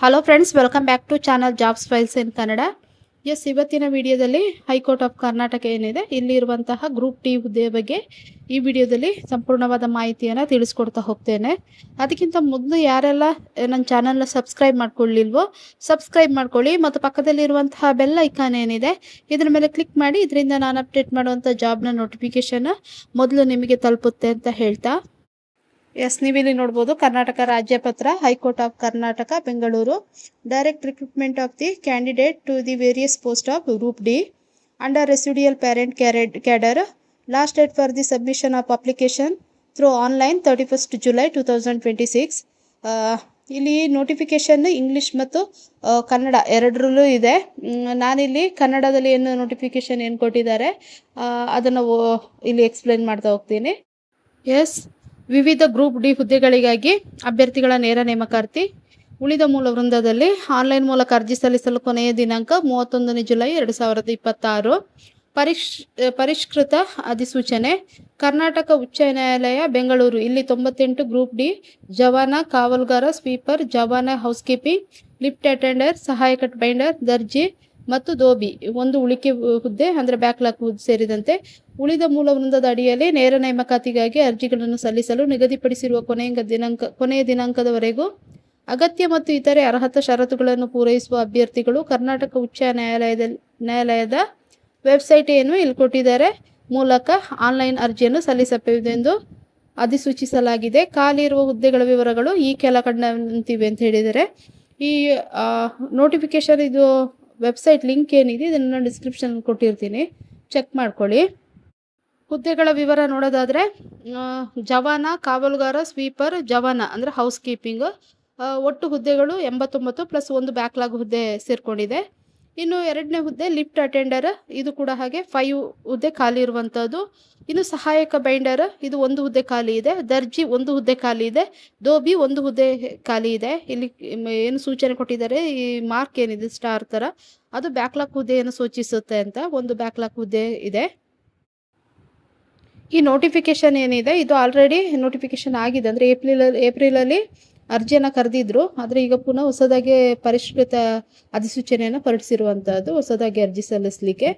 Hello friends, welcome back to channel jobs files in Kannada. ಇವತ್ತಿನ ವಿಡಿಯೋದಲ್ಲಿ high court of Karnataka ಏನಿದೆ ಇಲ್ಲಿ ಇರುವಂತಹ ಗ್ರೂಪ್ ಡಿ ಹುದ್ದೆ ಬಗ್ಗೆ ಈ ವಿಡಿಯೋದಲ್ಲಿ ಸಂಪೂರ್ಣವಾದ ಮಾಹಿತಿಯನ್ನು ತಿಳಿಸ್ಕೊಡ್ತಾ ಹೋಗ್ತೇನೆ. ಅದಕ್ಕಿಂತ ಮೊದಲು ಯಾರೆಲ್ಲ ನನ್ನ ಚಾನಲ್ನ ಸಬ್ಸ್ಕ್ರೈಬ್ ಮಾಡ್ಕೊಳ್ಳಿಲ್ವೋ ಸಬ್ಸ್ಕ್ರೈಬ್ ಮಾಡ್ಕೊಳ್ಳಿ ಮತ್ತು ಪಕ್ಕದಲ್ಲಿರುವಂತಹ ಬೆಲ್ ಐಕಾನ್ ಏನಿದೆ ಇದ್ರ ಮೇಲೆ ಕ್ಲಿಕ್ ಮಾಡಿ. ಇದರಿಂದ ನಾನು ಅಪ್ಡೇಟ್ ಮಾಡುವಂಥ ಜಾಬ್ನ ನೋಟಿಫಿಕೇಶನ್ ಮೊದಲು ನಿಮಗೆ ತಲುಪುತ್ತೆ ಅಂತ ಹೇಳ್ತಾ, ನೀವಿಲ್ಲಿ ನೋಡ್ಬೋದು ಕರ್ನಾಟಕ ರಾಜ್ಯ ಪತ್ರ, high court of Karnataka, Bengaluru. Direct recruitment of the candidate to the various post of group D under residual parent cadre. Last date for the submission of application through online 31 July 2026. ಇಲ್ಲಿ ನೋಟಿಫಿಕೇಶನ್ ಇಂಗ್ಲಿಷ್ ಮತ್ತು ಕನ್ನಡ ಎರಡರಲ್ಲೂ ಇದೆ. ನಾನಿಲ್ಲಿ ಕನ್ನಡದಲ್ಲಿ ಏನು ನೋಟಿಫಿಕೇಶನ್ ಏನು ಕೊಟ್ಟಿದ್ದಾರೆ ಅದನ್ನು ಇಲ್ಲಿ ಎಕ್ಸ್ಪ್ಲೇನ್ ಮಾಡ್ತಾ ಹೋಗ್ತೀನಿ. ವಿವಿಧ ಗ್ರೂಪ್ ಡಿ ಹುದ್ದೆಗಳಿಗಾಗಿ ಅಭ್ಯರ್ಥಿಗಳ ನೇರ ನೇಮಕಾತಿ. ಉಳಿದ ಮೂಲ ವೃಂದದಲ್ಲಿ ಆನ್ಲೈನ್ ಮೂಲಕ ಅರ್ಜಿ ಸಲ್ಲಿಸಲು ಕೊನೆಯ ದಿನಾಂಕ 31 ಜುಲೈ 2026. ಪರಿಷ್ಕೃತ ಅಧಿಸೂಚನೆ. ಕರ್ನಾಟಕ ಉಚ್ಚ ನ್ಯಾಯಾಲಯ ಬೆಂಗಳೂರು ಇಲ್ಲಿ 98 ಗ್ರೂಪ್ ಡಿ ಜವಾನ, ಕಾವಲುಗಾರ, ಸ್ವೀಪರ್, ಜವಾನ ಹೌಸ್ಕೀಪಿಂಗ್, ಲಿಫ್ಟ್ ಅಟೆಂಡರ್, ಸಹಾಯಕ ಬೈಂಡರ್, ದರ್ಜಿ ಮತ್ತು ದೋಬಿ ಒಂದು ಉಳಿಕೆ ಹುದ್ದೆ ಅಂದರೆ ಬ್ಯಾಕ್ಲಾಗ್ ಹುದ್ದೆ ಸೇರಿದಂತೆ ಉಳಿದ ಮೂಲ ವೃಂದದ ಅಡಿಯಲ್ಲಿ ನೇರ ನೇಮಕಾತಿಗಾಗಿ ಅರ್ಜಿಗಳನ್ನು ಸಲ್ಲಿಸಲು ನಿಗದಿಪಡಿಸಿರುವ ಕೊನೆಯ ದಿನಾಂಕದವರೆಗೂ ಅಗತ್ಯ ಮತ್ತು ಇತರೆ ಅರ್ಹತಾ ಷರತ್ತುಗಳನ್ನು ಪೂರೈಸುವ ಅಭ್ಯರ್ಥಿಗಳು ಕರ್ನಾಟಕ ಉಚ್ಚ ನ್ಯಾಯಾಲಯದ ವೆಬ್ಸೈಟ್ ಏನು ಇಲ್ಲಿ ಕೊಟ್ಟಿದ್ದಾರೆ ಮೂಲಕ ಆನ್ಲೈನ್ ಅರ್ಜಿಯನ್ನು ಸಲ್ಲಿಸಬಹುದೆಂದು ಅಧಿಸೂಚಿಸಲಾಗಿದೆ. ಖಾಲಿ ಇರುವ ಹುದ್ದೆಗಳ ವಿವರಗಳು ಈ ಕೆಳಕಂಡಂತಿವೆ ಅಂತ ಹೇಳಿದ್ದಾರೆ. ಈ ನೋಟಿಫಿಕೇಶನ್ ಇದು ವೆಬ್ಸೈಟ್ ಲಿಂಕ್ ಏನಿದೆ ಇದನ್ನು ಡಿಸ್ಕ್ರಿಪ್ಷನ್ ಕೊಟ್ಟಿರ್ತೀನಿ, ಚೆಕ್ ಮಾಡ್ಕೊಳ್ಳಿ. ಹುದ್ದೆಗಳ ವಿವರ ನೋಡೋದಾದರೆ ಜವಾನ, ಕಾವಲುಗಾರ, ಸ್ವೀಪರ್, ಜವಾನ ಅಂದರೆ ಹೌಸ್ ಕೀಪಿಂಗ್ ಒಟ್ಟು ಹುದ್ದೆಗಳು 89 ಪ್ಲಸ್ ಒಂದು ಬ್ಯಾಕ್ಲಾಗ್ ಹುದ್ದೆ ಸೇರಿಕೊಂಡಿದೆ. ಇನ್ನು ಎರಡನೇ ಹುದ್ದೆ ಲಿಫ್ಟ್ ಅಟೆಂಡರ್, ಇದು ಕೂಡ ಹಾಗೆ 5 ಹುದ್ದೆ ಖಾಲಿ ಇರುವಂಥದ್ದು. ಇನ್ನು ಸಹಾಯಕ ಬೈಂಡರ್ ಇದು ಒಂದು ಹುದ್ದೆ ಖಾಲಿ ಇದೆ. ದರ್ಜಿ ಒಂದು ಹುದ್ದೆ ಖಾಲಿ ಇದೆ. ದೋಬಿ ಒಂದು ಹುದ್ದೆ ಖಾಲಿ ಇದೆ. ಇಲ್ಲಿ ಏನು ಸೂಚನೆ ಕೊಟ್ಟಿದ್ದಾರೆ, ಈ ಮಾರ್ಕ್ ಏನಿದೆ ಸ್ಟಾರ್ ಥರ ಅದು ಬ್ಯಾಕ್ಲಾಗ್ ಹುದ್ದೆಯನ್ನು ಸೂಚಿಸುತ್ತೆ ಅಂತ ಒಂದು ಬ್ಯಾಕ್ಲಾಗ್ ಹುದ್ದೆ ಇದೆ. ಈ ನೋಟಿಫಿಕೇಶನ್ ಏನಿದೆ ಇದು ಆಲ್ರೆಡಿ ನೋಟಿಫಿಕೇಶನ್ ಆಗಿದೆ, ಅಂದರೆ ಏಪ್ರಿಲಲ್ಲಿ ಅರ್ಜಿಯನ್ನು ಕರೆದಿದ್ರು. ಆದರೆ ಈಗ ಪುನಃ ಹೊಸದಾಗಿ ಪರಿಷ್ಕೃತ ಅಧಿಸೂಚನೆಯನ್ನು ಹೊರಡಿಸಿರುವಂಥದ್ದು ಹೊಸದಾಗಿ ಅರ್ಜಿ ಸಲ್ಲಿಸಲಿಕ್ಕೆ.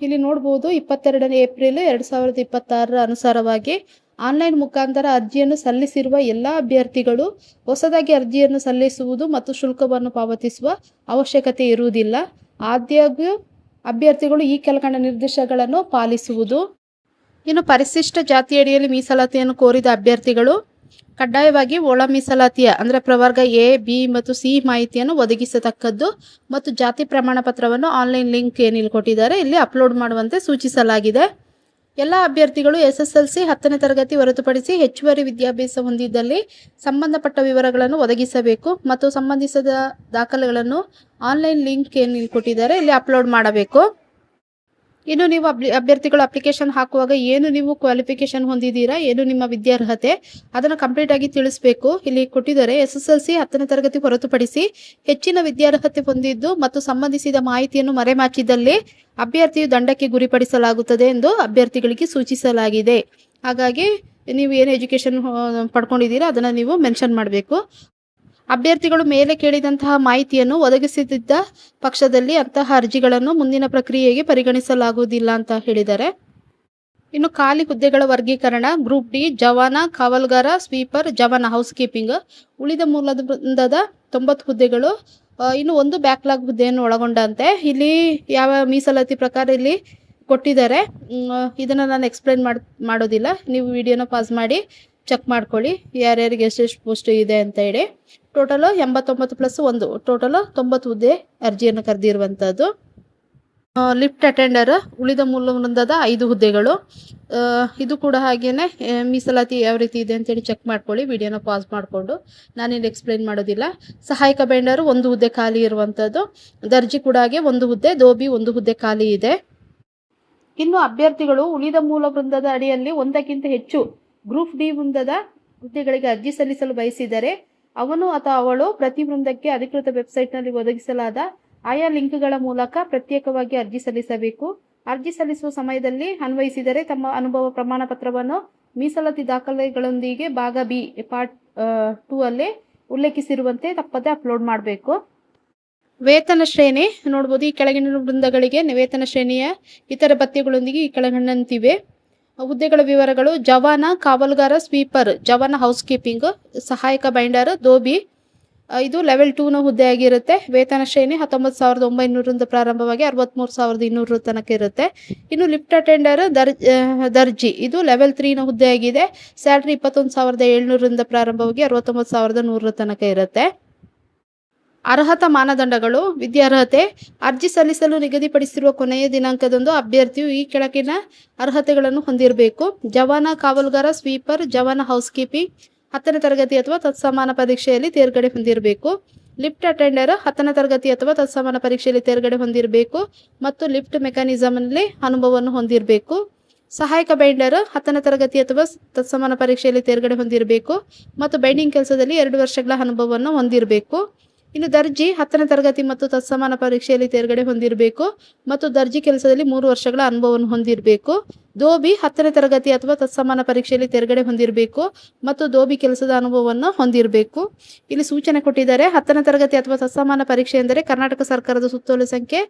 ಇಲ್ಲಿ ನೋಡ್ಬೋದು 22 ಏಪ್ರಿಲ್ 2026 ಅನುಸಾರವಾಗಿ ಆನ್ಲೈನ್ ಮುಖಾಂತರ ಅರ್ಜಿಯನ್ನು ಸಲ್ಲಿಸಿರುವ ಎಲ್ಲ ಅಭ್ಯರ್ಥಿಗಳು ಹೊಸದಾಗಿ ಅರ್ಜಿಯನ್ನು ಸಲ್ಲಿಸುವುದು ಮತ್ತು ಶುಲ್ಕವನ್ನು ಪಾವತಿಸುವ ಅವಶ್ಯಕತೆ ಇರುವುದಿಲ್ಲ. ಆದಾಗ್ಯೂ ಅಭ್ಯರ್ಥಿಗಳು ಈ ಕೆಳಕಂಡ ನಿರ್ದೇಶನಗಳನ್ನು ಪಾಲಿಸುವುದು. ಇನ್ನು ಪರಿಶಿಷ್ಟ ಜಾತಿಯಡಿಯಲ್ಲಿ ಮೀಸಲಾತಿಯನ್ನು ಕೋರಿದ ಅಭ್ಯರ್ಥಿಗಳು ಕಡ್ಡಾಯವಾಗಿ ಒಳ ಮೀಸಲಾತಿಯ ಅಂದರೆ ಪ್ರವರ್ಗ ಎ, ಬಿ ಮತ್ತು ಸಿ ಮಾಹಿತಿಯನ್ನು ಒದಗಿಸತಕ್ಕದ್ದು ಮತ್ತು ಜಾತಿ ಪ್ರಮಾಣ ಪತ್ರವನ್ನು ಆನ್ಲೈನ್ ಲಿಂಕ್ ಏನಿಲ್ಲಿ ಕೊಟ್ಟಿದ್ದಾರೆ ಇಲ್ಲಿ ಅಪ್ಲೋಡ್ ಮಾಡುವಂತೆ ಸೂಚಿಸಲಾಗಿದೆ. ಎಲ್ಲ ಅಭ್ಯರ್ಥಿಗಳು SSLC 10ನೇ ತರಗತಿ ಹೊರತುಪಡಿಸಿ ಹೆಚ್ಚುವರಿ ವಿದ್ಯಾಭ್ಯಾಸ ಹೊಂದಿದ್ದಲ್ಲಿ ಸಂಬಂಧಪಟ್ಟ ವಿವರಗಳನ್ನು ಒದಗಿಸಬೇಕು ಮತ್ತು ಸಂಬಂಧಿಸಿದ ದಾಖಲೆಗಳನ್ನು ಆನ್ಲೈನ್ ಲಿಂಕ್ ಏನಿಲ್ಲಿ ಕೊಟ್ಟಿದ್ದಾರೆ ಇಲ್ಲಿ ಅಪ್ಲೋಡ್ ಮಾಡಬೇಕು. ಇನ್ನು ನೀವು ಅಭ್ಯರ್ಥಿಗಳು ಅಪ್ಲಿಕೇಶನ್ ಹಾಕುವಾಗ ಏನು ನೀವು ಕ್ವಾಲಿಫಿಕೇಶನ್ ಹೊಂದಿದ್ದೀರಾ, ಏನು ನಿಮ್ಮ ವಿದ್ಯಾರ್ಹತೆ ಅದನ್ನು ಕಂಪ್ಲೀಟ್ ಆಗಿ ತಿಳಿಸಬೇಕು. ಇಲ್ಲಿ ಕೊಟ್ಟಿದ್ದಾರೆ SSLC 10ನೇ ತರಗತಿ ಹೊರತುಪಡಿಸಿ ಹೆಚ್ಚಿನ ವಿದ್ಯಾರ್ಹತೆ ಹೊಂದಿದ್ದು ಮತ್ತು ಸಂಬಂಧಿಸಿದ ಮಾಹಿತಿಯನ್ನು ಮರೆಮಾಚಿದಲ್ಲಿ ಅಭ್ಯರ್ಥಿಯು ದಂಡಕ್ಕೆ ಗುರಿಪಡಿಸಲಾಗುತ್ತದೆ ಎಂದು ಅಭ್ಯರ್ಥಿಗಳಿಗೆ ಸೂಚಿಸಲಾಗಿದೆ. ಹಾಗಾಗಿ ನೀವು ಏನು ಎಜುಕೇಷನ್ ಪಡ್ಕೊಂಡಿದ್ದೀರಾ ಅದನ್ನು ನೀವು ಮೆನ್ಷನ್ ಮಾಡಬೇಕು. ಅಭ್ಯರ್ಥಿಗಳು ಮೇಲೆ ಕೇಳಿದಂತಹ ಮಾಹಿತಿಯನ್ನು ಒದಗಿಸದಿದ್ದ ಪಕ್ಷದಲ್ಲಿ ಅಂತಹ ಅರ್ಜಿಗಳನ್ನು ಮುಂದಿನ ಪ್ರಕ್ರಿಯೆಗೆ ಪರಿಗಣಿಸಲಾಗುವುದಿಲ್ಲ ಅಂತ ಹೇಳಿದ್ದಾರೆ. ಇನ್ನು ಖಾಲಿ ಹುದ್ದೆಗಳ ವರ್ಗೀಕರಣ. ಗ್ರೂಪ್ ಡಿ ಜವಾನ, ಕಾವಲುಗಾರ, ಸ್ವೀಪರ್, ಜವಾನ ಹೌಸ್ ಕೀಪಿಂಗ್ ಉಳಿದ ಮೂಲದ ವೃಂದದ 90 ಹುದ್ದೆಗಳು ಇನ್ನು ಒಂದು ಬ್ಯಾಕ್ಲಾಗ್ ಹುದ್ದೆಯನ್ನು ಒಳಗೊಂಡಂತೆ ಇಲ್ಲಿ ಯಾವ ಮೀಸಲಾತಿ ಪ್ರಕಾರ ಇಲ್ಲಿ ಕೊಟ್ಟಿದ್ದಾರೆ ಇದನ್ನು ನಾನು ಎಕ್ಸ್ಪ್ಲೇನ್ ಮಾಡೋದಿಲ್ಲ. ನೀವು ವಿಡಿಯೋನ ಪಾಸ್ ಮಾಡಿ ಚೆಕ್ ಮಾಡ್ಕೊಳ್ಳಿ ಯಾರ್ಯಾರಿಗೆ ಎಷ್ಟೆಷ್ಟು ಪೋಸ್ಟ್ ಇದೆ ಅಂತ ಹೇಳಿ. ಟೋಟಲು 89 ಪ್ಲಸ್ 1 ಟೋಟಲು 90 ಹುದ್ದೆ ಅರ್ಜಿಯನ್ನು ಕರೆದಿರುವಂಥದ್ದು. ಲಿಫ್ಟ್ ಅಟೆಂಡರ್ ಉಳಿದ ಮೂಲ ವೃಂದದ 5 ಹುದ್ದೆಗಳು. ಇದು ಕೂಡ ಹಾಗೇನೆ ಮೀಸಲಾತಿ ಯಾವ ರೀತಿ ಇದೆ ಅಂತೇಳಿ ಚೆಕ್ ಮಾಡ್ಕೊಳ್ಳಿ ವಿಡಿಯೋನ ಪಾಸ್ ಮಾಡಿಕೊಂಡು, ನಾನಿಲ್ಲಿ ಎಕ್ಸ್ಪ್ಲೇನ್ ಮಾಡೋದಿಲ್ಲ. ಸಹಾಯಕ ಬೈಂಡರು 1 ಹುದ್ದೆ ಖಾಲಿ ಇರುವಂಥದ್ದು. ದರ್ಜಿ ಕೂಡ ಹಾಗೆ 1 ಹುದ್ದೆ, ದೋಬಿ 1 ಹುದ್ದೆ ಖಾಲಿ ಇದೆ. ಇನ್ನು ಅಭ್ಯರ್ಥಿಗಳು ಉಳಿದ ಮೂಲ ವೃಂದದ ಅಡಿಯಲ್ಲಿ ಒಂದಕ್ಕಿಂತ ಹೆಚ್ಚು ಗ್ರೂಪ್ ಡಿ ವೃಂದದ ಹುದ್ದೆಗಳಿಗೆ ಅರ್ಜಿ ಸಲ್ಲಿಸಲು ಬಯಸಿದರೆ ಅವನು ಅಥವಾ ಅವಳು ಪ್ರತಿ ವೃಂದಕ್ಕೆ ಅಧಿಕೃತ ವೆಬ್ಸೈಟ್ನಲ್ಲಿ ಒದಗಿಸಲಾದ ಆಯಾ ಲಿಂಕ್ಗಳ ಮೂಲಕ ಪ್ರತ್ಯೇಕವಾಗಿ ಅರ್ಜಿ ಸಲ್ಲಿಸಬೇಕು. ಅರ್ಜಿ ಸಲ್ಲಿಸುವ ಸಮಯದಲ್ಲಿ ಅನ್ವಯಿಸಿದರೆ ತಮ್ಮ ಅನುಭವ ಪ್ರಮಾಣ ಪತ್ರವನ್ನು ಮೀಸಲಾತಿ ದಾಖಲೆಗಳೊಂದಿಗೆ ಭಾಗ ಬಿ ಪಾರ್ಟ್ 2 ಅಲ್ಲಿ ಉಲ್ಲೇಖಿಸಿರುವಂತೆ ತಪ್ಪದೆ ಅಪ್ಲೋಡ್ ಮಾಡಬೇಕು. ವೇತನ ಶ್ರೇಣಿ ನೋಡ್ಬೋದು. ಈ ಕೆಳಗಿನ ವೃಂದಗಳಿಗೆ ವೇತನ ಶ್ರೇಣಿಯ ಇತರ ಭತ್ಯೆಗಳೊಂದಿಗೆ ಈ ಕೆಳಗಂಡಂತಿವೆ. ಹುದ್ದೆಗಳ ವಿವರಗಳು: ಜವಾನ, ಕಾವಲುಗಾರ, ಸ್ವೀಪರ್, ಜವಾನ ಹೌಸ್ ಕೀಪಿಂಗ್, ಸಹಾಯಕ ಬೈಂಡರ್, ದೋಬಿ. ಇದು ಲೆವೆಲ್ 2ನ ಹುದ್ದೆ ಆಗಿರುತ್ತೆ. ವೇತನ ಶ್ರೇಣಿ 19,900ರಿಂದ ಪ್ರಾರಂಭವಾಗಿ 63,200 ತನಕ ಇರುತ್ತೆ. ಇನ್ನು ಲಿಫ್ಟ್ ಅಟೆಂಡರ್, ದರ್ಜಿ ಇದು ಲೆವೆಲ್ 3ನ ಹುದ್ದೆ ಆಗಿದೆ. ಸ್ಯಾಲ್ರಿ 21,700ರಿಂದ ಪ್ರಾರಂಭವಾಗಿ 69,100 ತನಕ ಇರುತ್ತೆ. ಅರ್ಹತಾ ಮಾನದಂಡಗಳು: ವಿದ್ಯಾರ್ಹತೆ. ಅರ್ಜಿ ಸಲ್ಲಿಸಲು ನಿಗದಿಪಡಿಸಿರುವ ಕೊನೆಯ ದಿನಾಂಕದಂದು ಅಭ್ಯರ್ಥಿಯು ಈ ಕೆಳಗಿನ ಅರ್ಹತೆಗಳನ್ನು ಹೊಂದಿರಬೇಕು: ಜವಾನ, ಕಾವಲುಗಾರ, ಸ್ವೀಪರ್, ಜವಾನ ಹೌಸ್ ಕೀಪಿಂಗ್ 10ನೇ ತರಗತಿ ಅಥವಾ ತತ್ಸಮಾನ ಪರೀಕ್ಷೆಯಲ್ಲಿ ತೇರ್ಗಡೆ ಹೊಂದಿರಬೇಕು. ಲಿಫ್ಟ್ ಅಟೆಂಡರ್ 10ನೇ ತರಗತಿ ಅಥವಾ ತತ್ಸಮಾನ ಪರೀಕ್ಷೆಯಲ್ಲಿ ತೇರ್ಗಡೆ ಹೊಂದಿರಬೇಕು ಮತ್ತು ಲಿಫ್ಟ್ ಮೆಕ್ಯಾನಿಸಮ್ನಲ್ಲಿ ಅನುಭವವನ್ನು ಹೊಂದಿರಬೇಕು. ಸಹಾಯಕ ಬೈಂಡರ್ 10ನೇ ತರಗತಿ ಅಥವಾ ತತ್ಸಮಾನ ಪರೀಕ್ಷೆಯಲ್ಲಿ ತೇರ್ಗಡೆ ಹೊಂದಿರಬೇಕು ಮತ್ತು ಬೈಂಡಿಂಗ್ ಕೆಲಸದಲ್ಲಿ 2 ವರ್ಷಗಳ ಅನುಭವವನ್ನು ಹೊಂದಿರಬೇಕು. ಇನ್ನು ದರ್ಜಿ 10ನೇ ತರಗತಿ ಮತ್ತು ತತ್ಸಮಾನ ಪರೀಕ್ಷೆಯಲ್ಲಿ ತೇರ್ಗಡೆ ಹೊಂದಿರಬೇಕು ಮತ್ತು ದರ್ಜಿ ಕೆಲಸದಲ್ಲಿ 3 ವರ್ಷಗಳ ಅನುಭವವನ್ನು ಹೊಂದಿರಬೇಕು. ದೋಬಿ 10ನೇ ತರಗತಿ ಅಥವಾ ತತ್ಸಮಾನ ಪರೀಕ್ಷೆಯಲ್ಲಿ ತೇರ್ಗಡೆ ಹೊಂದಿರಬೇಕು ಮತ್ತು ದೋಬಿ ಕೆಲಸದ ಅನುಭವವನ್ನು ಹೊಂದಿರಬೇಕು. ಇಲ್ಲಿ ಸೂಚನೆ ಕೊಟ್ಟಿದ್ದಾರೆ. 10ನೇ ತರಗತಿ ಅಥವಾ ತತ್ಸಮಾನ ಪರೀಕ್ಷೆ ಎಂದರೆ ಕರ್ನಾಟಕ ಸರ್ಕಾರದ ಸುತ್ತೋಲೆ ಸಂಖ್ಯೆ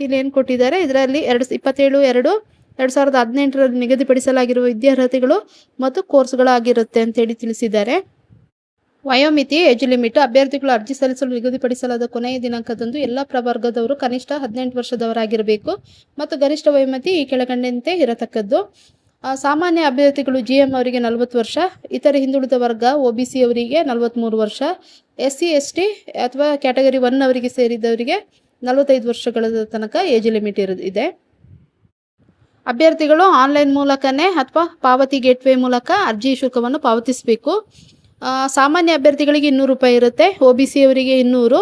ಇಲ್ಲಿ ಏನು ಕೊಟ್ಟಿದ್ದಾರೆ, ಇದರಲ್ಲಿ 27/2/2018ರಲ್ಲಿ ನಿಗದಿಪಡಿಸಲಾಗಿರುವ ವಿದ್ಯಾರ್ಹತೆಗಳು ಮತ್ತು ಕೋರ್ಸ್ಗಳಾಗಿರುತ್ತೆ ಅಂತೇಳಿ ತಿಳಿಸಿದ್ದಾರೆ. ವಯೋಮಿತಿ ಏಜ್ ಲಿಮಿಟ್: ಅಭ್ಯರ್ಥಿಗಳು ಅರ್ಜಿ ಸಲ್ಲಿಸಲು ನಿಗದಿಪಡಿಸಲಾದ ಕೊನೆಯ ದಿನಾಂಕದಂದು ಎಲ್ಲ ಪ್ರವರ್ಗದವರು ಕನಿಷ್ಠ 18 ವರ್ಷದವರಾಗಿರಬೇಕು ಮತ್ತು ಗರಿಷ್ಠ ವಯೋಮಿತಿ ಈ ಕೆಳಗಂಡಂತೆ ಇರತಕ್ಕದ್ದು. ಸಾಮಾನ್ಯ ಅಭ್ಯರ್ಥಿಗಳು GM ಅವರಿಗೆ 40 ವರ್ಷ, ಇತರೆ ಹಿಂದುಳಿದ ವರ್ಗ OBC ಅವರಿಗೆ 43 ವರ್ಷ, SC ST ಅಥವಾ ಕ್ಯಾಟಗರಿ 1 ಅವರಿಗೆ ಸೇರಿದವರಿಗೆ 45 ವರ್ಷಗಳ ತನಕ ಏಜ್ ಲಿಮಿಟ್ ಇದೆ. ಅಭ್ಯರ್ಥಿಗಳು ಆನ್ಲೈನ್ ಮೂಲಕನೇ ಅಥವಾ ಪಾವತಿ ಗೇಟ್ವೇ ಮೂಲಕ ಅರ್ಜಿ ಶುಲ್ಕವನ್ನು ಪಾವತಿಸಬೇಕು. ಸಾಮಾನ್ಯ ಅಭ್ಯರ್ಥಿಗಳಿಗೆ 200 ರೂಪಾಯಿ ಇರುತ್ತೆ, OBC ಅವರಿಗೆ 200,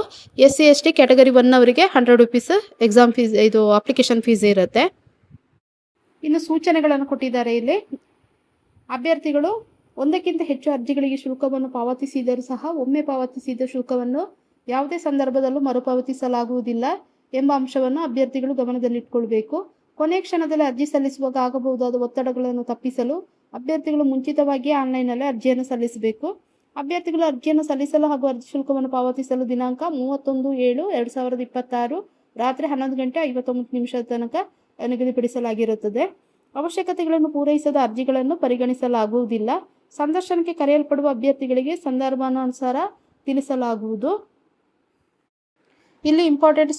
SC ST ಕ್ಯಾಟಗರಿ 1 ಅವರಿಗೆ 100 ರೂಪೀಸ್ ಎಕ್ಸಾಮ್ ಫೀಸ್, ಇದು ಅಪ್ಲಿಕೇಶನ್ ಫೀಸ್ ಇರುತ್ತೆ. ಇನ್ನು ಸೂಚನೆಗಳನ್ನು ಕೊಟ್ಟಿದ್ದಾರೆ ಇಲ್ಲಿ. ಅಭ್ಯರ್ಥಿಗಳು ಒಂದಕ್ಕಿಂತ ಹೆಚ್ಚು ಅರ್ಜಿಗಳಿಗೆ ಶುಲ್ಕವನ್ನು ಪಾವತಿಸಿದರೂ ಸಹ ಒಮ್ಮೆ ಪಾವತಿಸಿದ ಶುಲ್ಕವನ್ನು ಯಾವುದೇ ಸಂದರ್ಭದಲ್ಲೂ ಮರುಪಾವತಿಸಲಾಗುವುದಿಲ್ಲ ಎಂಬ ಅಂಶವನ್ನು ಅಭ್ಯರ್ಥಿಗಳು ಗಮನದಲ್ಲಿಟ್ಟುಕೊಳ್ಬೇಕು. ಕೊನೆ ಕ್ಷಣದಲ್ಲಿ ಅರ್ಜಿ ಸಲ್ಲಿಸುವಾಗ ಆಗಬಹುದಾದ ಒತ್ತಡಗಳನ್ನು ತಪ್ಪಿಸಲು ಅಭ್ಯರ್ಥಿಗಳು ಮುಂಚಿತವಾಗಿಯೇ ಆನ್ಲೈನ್ನಲ್ಲಿ ಅರ್ಜಿಯನ್ನು ಸಲ್ಲಿಸಬೇಕು. ಅಭ್ಯರ್ಥಿಗಳು ಅರ್ಜಿಯನ್ನು ಸಲ್ಲಿಸಲು ಹಾಗೂ ಅರ್ಜಿ ಶುಲ್ಕವನ್ನು ಪಾವತಿಸಲು ದಿನಾಂಕ 31/7/2026 ರಾತ್ರಿ 11:59 ತನಕ ನಿಗದಿಪಡಿಸಲಾಗಿರುತ್ತದೆ. ಅವಶ್ಯಕತೆಗಳನ್ನು ಪೂರೈಸದ ಅರ್ಜಿಗಳನ್ನು ಪರಿಗಣಿಸಲಾಗುವುದಿಲ್ಲ. ಸಂದರ್ಶನಕ್ಕೆ ಕರೆಯಲ್ಪಡುವ ಅಭ್ಯರ್ಥಿಗಳಿಗೆ ಸಂದರ್ಭಾನುಸಾರ ತಿಳಿಸಲಾಗುವುದು. ಇಲ್ಲಿ ಇಂಪಾರ್ಟೆಂಟ್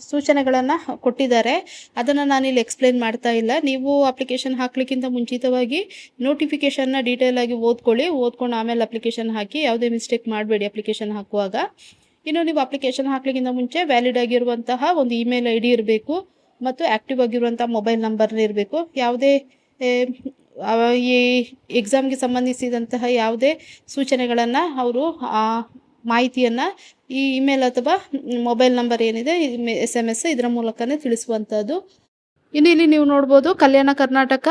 ಸೂಚನೆಗಳನ್ನು ಕೊಟ್ಟಿದ್ದಾರೆ, ಅದನ್ನು ನಾನಿಲ್ಲಿ ಎಕ್ಸ್ಪ್ಲೇನ್ ಮಾಡ್ತಾ ಇಲ್ಲ. ನೀವು ಅಪ್ಲಿಕೇಶನ್ ಹಾಕ್ಲಿಕ್ಕಿಂತ ಮುಂಚಿತವಾಗಿ ನೋಟಿಫಿಕೇಷನ್ನ ಡೀಟೇಲ್ ಆಗಿ ಓದ್ಕೊಂಡು ಆಮೇಲೆ ಅಪ್ಲಿಕೇಶನ್ ಹಾಕಿ. ಯಾವುದೇ ಮಿಸ್ಟೇಕ್ ಮಾಡಬೇಡಿ ಅಪ್ಲಿಕೇಶನ್ ಹಾಕುವಾಗ. ಇನ್ನು ನೀವು ಅಪ್ಲಿಕೇಶನ್ ಹಾಕ್ಲಿಕ್ಕಿಂತ ಮುಂಚೆ ವ್ಯಾಲಿಡ್ ಆಗಿರುವಂತಹ ಒಂದು ಇಮೇಲ್ ID ಇರಬೇಕು ಮತ್ತು ಆ್ಯಕ್ಟಿವ್ ಆಗಿರುವಂಥ ಮೊಬೈಲ್ ನಂಬರ್ ಇರಬೇಕು. ಯಾವುದೇ ಈ ಎಕ್ಸಾಮ್ಗೆ ಸಂಬಂಧಿಸಿದಂತಹ ಯಾವುದೇ ಸೂಚನೆಗಳನ್ನು ಅವರು ಮಾಹಿತಿಯನ್ನು ಈ ಇಮೇಲ್ ಅಥವಾ ಮೊಬೈಲ್ ನಂಬರ್ ಏನಿದೆ SMS ಇದರ ಮೂಲಕನೇ ತಿಳಿಸುವಂಥದ್ದು. ಇನ್ನು ಇಲ್ಲಿ ನೀವು ನೋಡ್ಬೋದು, ಕಲ್ಯಾಣ ಕರ್ನಾಟಕ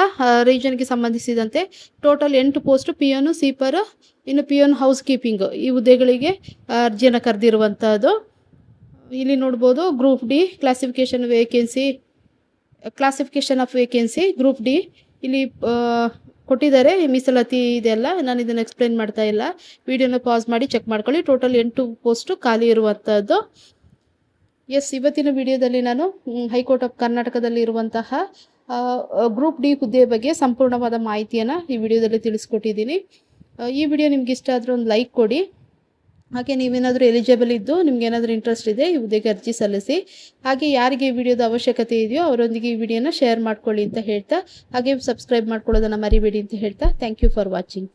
ರೀಜನ್ಗೆ ಸಂಬಂಧಿಸಿದಂತೆ ಟೋಟಲ್ 8 ಪೋಸ್ಟ್ ಪಿಯೋನು, ಸೀಪರ್, ಇನ್ನು ಪಿಯೋನ್ ಹೌಸ್ ಕೀಪಿಂಗ್ ಈ ಹುದ್ದೆಗಳಿಗೆ ಅರ್ಜಿಯನ್ನು ಕರೆದಿರುವಂಥದ್ದು. ಇಲ್ಲಿ ನೋಡ್ಬೋದು group D classification of vacancy group D ಇಲ್ಲಿ ಕೊಟ್ಟಿದ್ದಾರೆ. ಮೀಸಲಾತಿ ಇದೆಲ್ಲ, ನಾನು ಇದನ್ನು ಎಕ್ಸ್ಪ್ಲೇನ್ ಮಾಡ್ತಾ ಇಲ್ಲ. ವಿಡಿಯೋನ ಪಾಸ್ ಮಾಡಿ ಚೆಕ್ ಮಾಡ್ಕೊಳ್ಳಿ. ಟೋಟಲ್ 8 ಪೋಸ್ಟು ಖಾಲಿ ಇರುವಂಥದ್ದು. ಇವತ್ತಿನ ವಿಡಿಯೋದಲ್ಲಿ ನಾನು ಹೈಕೋರ್ಟ್ ಆಫ್ ಕರ್ನಾಟಕದಲ್ಲಿ ಇರುವಂತಹ ಗ್ರೂಪ್ D ಹುದ್ದೆ ಬಗ್ಗೆ ಸಂಪೂರ್ಣವಾದ ಮಾಹಿತಿಯನ್ನು ಈ ವಿಡಿಯೋದಲ್ಲಿ ತಿಳಿಸ್ಕೊಟ್ಟಿದ್ದೀನಿ. ಈ ವಿಡಿಯೋ ನಿಮ್ಗೆ ಇಷ್ಟ ಆದರೆ ಒಂದು ಲೈಕ್ ಕೊಡಿ. ಹಾಗೆ ನೀವೇನಾದರೂ ಎಲಿಜಿಬಲ್ ಇದ್ದು ನಿಮ್ಗೆ ಏನಾದರೂ ಇಂಟ್ರೆಸ್ಟ್ ಇದೆ ಈ ಹುದ್ದೆಗೆ ಅರ್ಜಿ ಸಲ್ಲಿಸಿ. ಹಾಗೆ ಯಾರಿಗೆ ಈ ವಿಡಿಯೋದ ಅವಶ್ಯಕತೆ ಇದೆಯೋ ಅವರೊಂದಿಗೆ ಈ ವಿಡಿಯೋನ ಶೇರ್ ಮಾಡ್ಕೊಳ್ಳಿ ಅಂತ ಹೇಳ್ತಾ, ಹಾಗೆ ಸಬ್ಸ್ಕ್ರೈಬ್ ಮಾಡ್ಕೊಳ್ಳೋದನ್ನು ಮರಿಬೇಡಿ ಅಂತ ಹೇಳ್ತಾ, ಥ್ಯಾಂಕ್ ಯು ಫಾರ್ ವಾಚಿಂಗ್.